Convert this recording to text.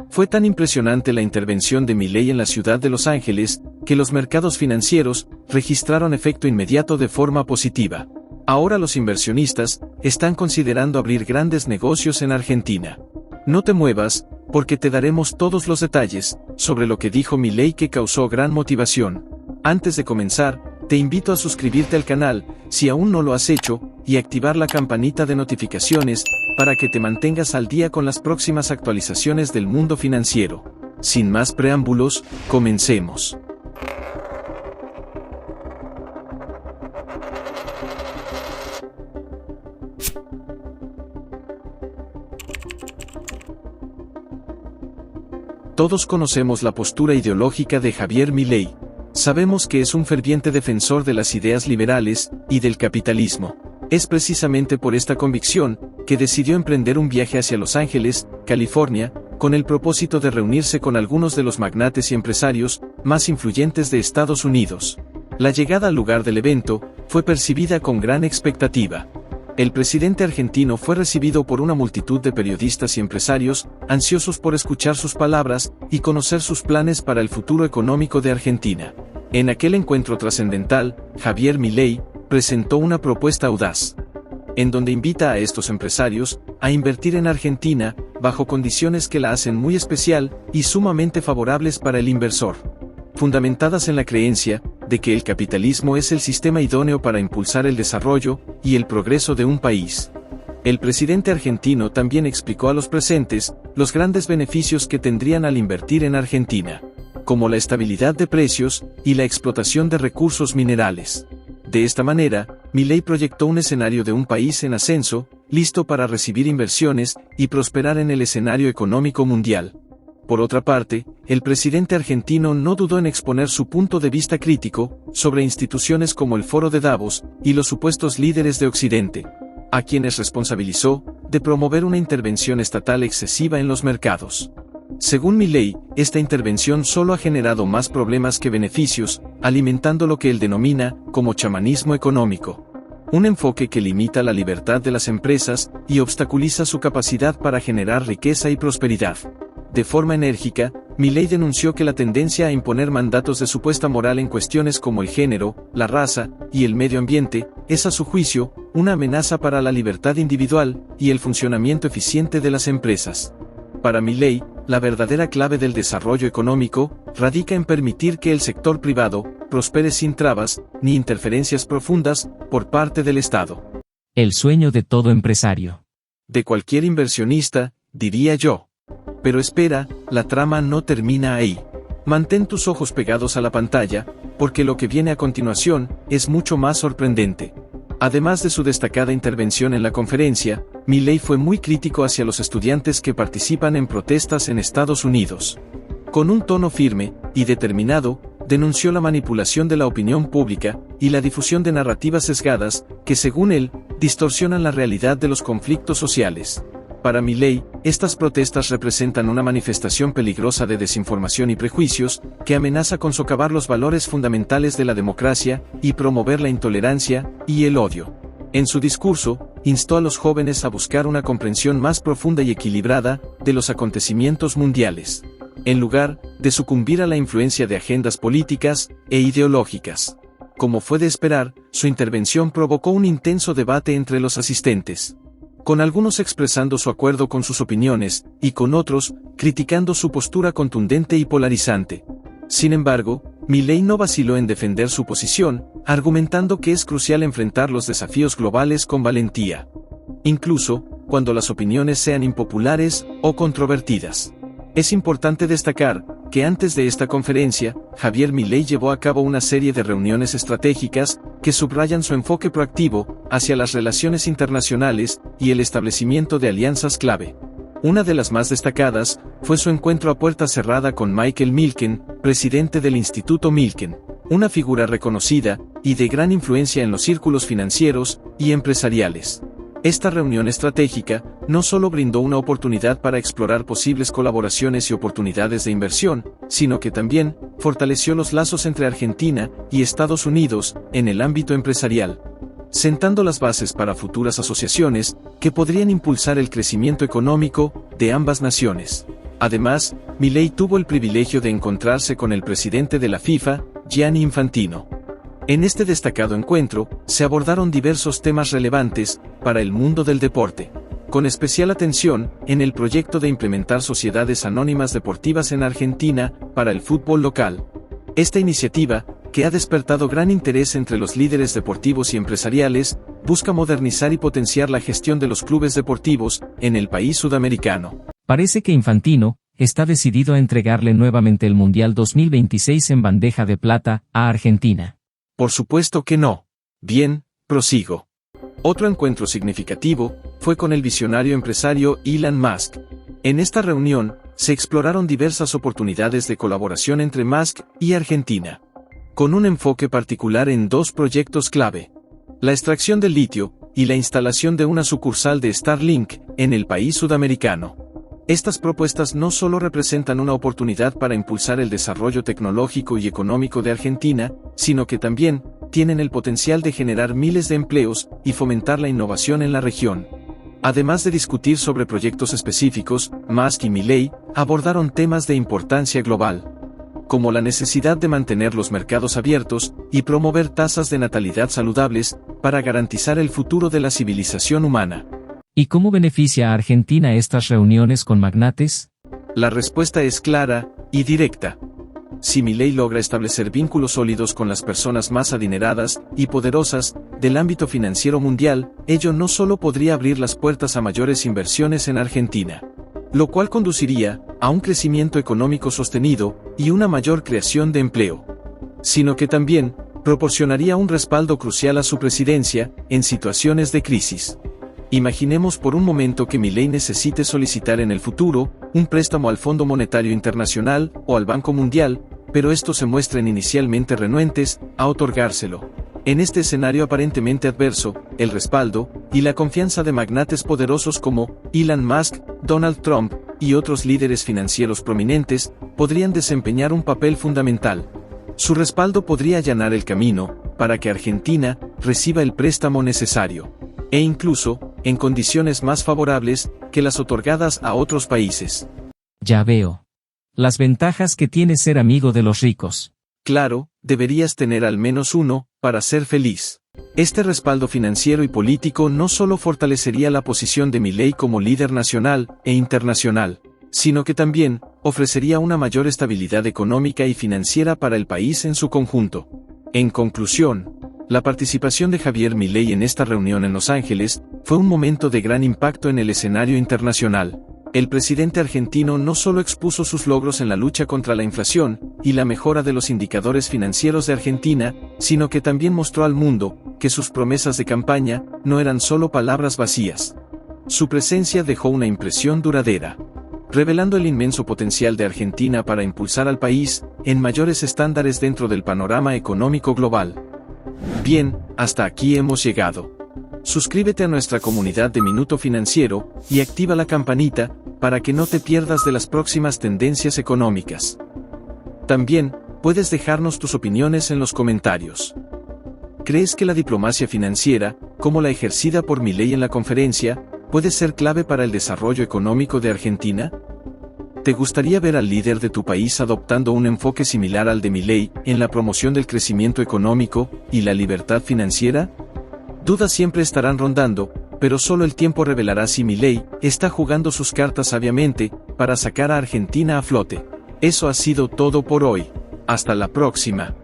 Fue tan impresionante la intervención de Milei en la ciudad de Los Ángeles, que los mercados financieros registraron efecto inmediato de forma positiva. Ahora los inversionistas están considerando abrir grandes negocios en Argentina. No te muevas, porque te daremos todos los detalles sobre lo que dijo Milei que causó gran motivación. Antes de comenzar, te invito a suscribirte al canal, si aún no lo has hecho, y activar la campanita de notificaciones, para que te mantengas al día con las próximas actualizaciones del mundo financiero. Sin más preámbulos, comencemos. Todos conocemos la postura ideológica de Javier Milei. Sabemos que es un ferviente defensor de las ideas liberales y del capitalismo. Es precisamente por esta convicción que decidió emprender un viaje hacia Los Ángeles, California, con el propósito de reunirse con algunos de los magnates y empresarios más influyentes de Estados Unidos. La llegada al lugar del evento fue percibida con gran expectativa. El presidente argentino fue recibido por una multitud de periodistas y empresarios, ansiosos por escuchar sus palabras y conocer sus planes para el futuro económico de Argentina. En aquel encuentro trascendental, Javier Milei presentó una propuesta audaz, en donde invita a estos empresarios a invertir en Argentina, bajo condiciones que la hacen muy especial y sumamente favorables para el inversor, fundamentadas en la creencia de que el capitalismo es el sistema idóneo para impulsar el desarrollo y el progreso de un país. El presidente argentino también explicó a los presentes los grandes beneficios que tendrían al invertir en Argentina, como la estabilidad de precios y la explotación de recursos minerales. De esta manera, Milei proyectó un escenario de un país en ascenso, listo para recibir inversiones y prosperar en el escenario económico mundial. Por otra parte, el presidente argentino no dudó en exponer su punto de vista crítico sobre instituciones como el Foro de Davos y los supuestos líderes de Occidente, a quienes responsabilizó de promover una intervención estatal excesiva en los mercados. Según Milei, esta intervención solo ha generado más problemas que beneficios, alimentando lo que él denomina como chamanismo económico. Un enfoque que limita la libertad de las empresas y obstaculiza su capacidad para generar riqueza y prosperidad. De forma enérgica, Milei denunció que la tendencia a imponer mandatos de supuesta moral en cuestiones como el género, la raza y el medio ambiente es, a su juicio, una amenaza para la libertad individual y el funcionamiento eficiente de las empresas. Para Milei, la verdadera clave del desarrollo económico radica en permitir que el sector privado prospere sin trabas ni interferencias profundas por parte del Estado. El sueño de todo empresario. De cualquier inversionista, diría yo. Pero espera, la trama no termina ahí. Mantén tus ojos pegados a la pantalla, porque lo que viene a continuación es mucho más sorprendente. Además de su destacada intervención en la conferencia, Milei fue muy crítico hacia los estudiantes que participan en protestas en Estados Unidos. Con un tono firme y determinado, denunció la manipulación de la opinión pública y la difusión de narrativas sesgadas que, según él, distorsionan la realidad de los conflictos sociales. Para Milei, estas protestas representan una manifestación peligrosa de desinformación y prejuicios, que amenaza con socavar los valores fundamentales de la democracia y promover la intolerancia y el odio. En su discurso, instó a los jóvenes a buscar una comprensión más profunda y equilibrada de los acontecimientos mundiales, en lugar de sucumbir a la influencia de agendas políticas e ideológicas. Como fue de esperar, su intervención provocó un intenso debate entre los asistentes, con algunos expresando su acuerdo con sus opiniones, y con otros, criticando su postura contundente y polarizante. Sin embargo, Milei no vaciló en defender su posición, argumentando que es crucial enfrentar los desafíos globales con valentía, incluso cuando las opiniones sean impopulares o controvertidas. Es importante destacar que antes de esta conferencia, Javier Milei llevó a cabo una serie de reuniones estratégicas que subrayan su enfoque proactivo hacia las relaciones internacionales y el establecimiento de alianzas clave. Una de las más destacadas fue su encuentro a puerta cerrada con Michael Milken, presidente del Instituto Milken, una figura reconocida y de gran influencia en los círculos financieros y empresariales. Esta reunión estratégica no solo brindó una oportunidad para explorar posibles colaboraciones y oportunidades de inversión, sino que también fortaleció los lazos entre Argentina y Estados Unidos en el ámbito empresarial, sentando las bases para futuras asociaciones que podrían impulsar el crecimiento económico de ambas naciones. Además, Milei tuvo el privilegio de encontrarse con el presidente de la FIFA, Gianni Infantino. En este destacado encuentro, se abordaron diversos temas relevantes para el mundo del deporte, con especial atención en el proyecto de implementar sociedades anónimas deportivas en Argentina para el fútbol local. Esta iniciativa, que ha despertado gran interés entre los líderes deportivos y empresariales, busca modernizar y potenciar la gestión de los clubes deportivos en el país sudamericano. Parece que Infantino está decidido a entregarle nuevamente el Mundial 2026 en bandeja de plata a Argentina. Por supuesto que no. Bien, prosigo. Otro encuentro significativo fue con el visionario empresario Elon Musk. En esta reunión, se exploraron diversas oportunidades de colaboración entre Musk y Argentina, con un enfoque particular en dos proyectos clave: la extracción del litio y la instalación de una sucursal de Starlink en el país sudamericano. Estas propuestas no solo representan una oportunidad para impulsar el desarrollo tecnológico y económico de Argentina, sino que también tienen el potencial de generar miles de empleos y fomentar la innovación en la región. Además de discutir sobre proyectos específicos, Musk y Milei abordaron temas de importancia global, como la necesidad de mantener los mercados abiertos y promover tasas de natalidad saludables para garantizar el futuro de la civilización humana. ¿Y cómo beneficia a Argentina estas reuniones con magnates? La respuesta es clara y directa. Si Milei logra establecer vínculos sólidos con las personas más adineradas y poderosas del ámbito financiero mundial, ello no solo podría abrir las puertas a mayores inversiones en Argentina, lo cual conduciría a un crecimiento económico sostenido y una mayor creación de empleo, sino que también proporcionaría un respaldo crucial a su presidencia en situaciones de crisis. Imaginemos por un momento que Milei necesite solicitar en el futuro un préstamo al Fondo Monetario Internacional o al Banco Mundial, pero estos se muestren inicialmente renuentes a otorgárselo. En este escenario aparentemente adverso, el respaldo y la confianza de magnates poderosos como Elon Musk, Donald Trump y otros líderes financieros prominentes podrían desempeñar un papel fundamental. Su respaldo podría allanar el camino para que Argentina reciba el préstamo necesario, e incluso en condiciones más favorables que las otorgadas a otros países. Ya veo. Las ventajas que tiene ser amigo de los ricos. Claro, deberías tener al menos uno, para ser feliz. Este respaldo financiero y político no solo fortalecería la posición de Milei como líder nacional e internacional, sino que también ofrecería una mayor estabilidad económica y financiera para el país en su conjunto. En conclusión, la participación de Javier Milei en esta reunión en Los Ángeles fue un momento de gran impacto en el escenario internacional. El presidente argentino no solo expuso sus logros en la lucha contra la inflación y la mejora de los indicadores financieros de Argentina, sino que también mostró al mundo que sus promesas de campaña no eran solo palabras vacías. Su presencia dejó una impresión duradera, revelando el inmenso potencial de Argentina para impulsar al país en mayores estándares dentro del panorama económico global. Bien, hasta aquí hemos llegado. Suscríbete a nuestra comunidad de Minuto Financiero y activa la campanita para que no te pierdas de las próximas tendencias económicas. También puedes dejarnos tus opiniones en los comentarios. ¿Crees que la diplomacia financiera, como la ejercida por Milei en la conferencia, puede ser clave para el desarrollo económico de Argentina? ¿Te gustaría ver al líder de tu país adoptando un enfoque similar al de Milei en la promoción del crecimiento económico y la libertad financiera? Dudas siempre estarán rondando, pero solo el tiempo revelará si Milei está jugando sus cartas sabiamente para sacar a Argentina a flote. Eso ha sido todo por hoy. Hasta la próxima.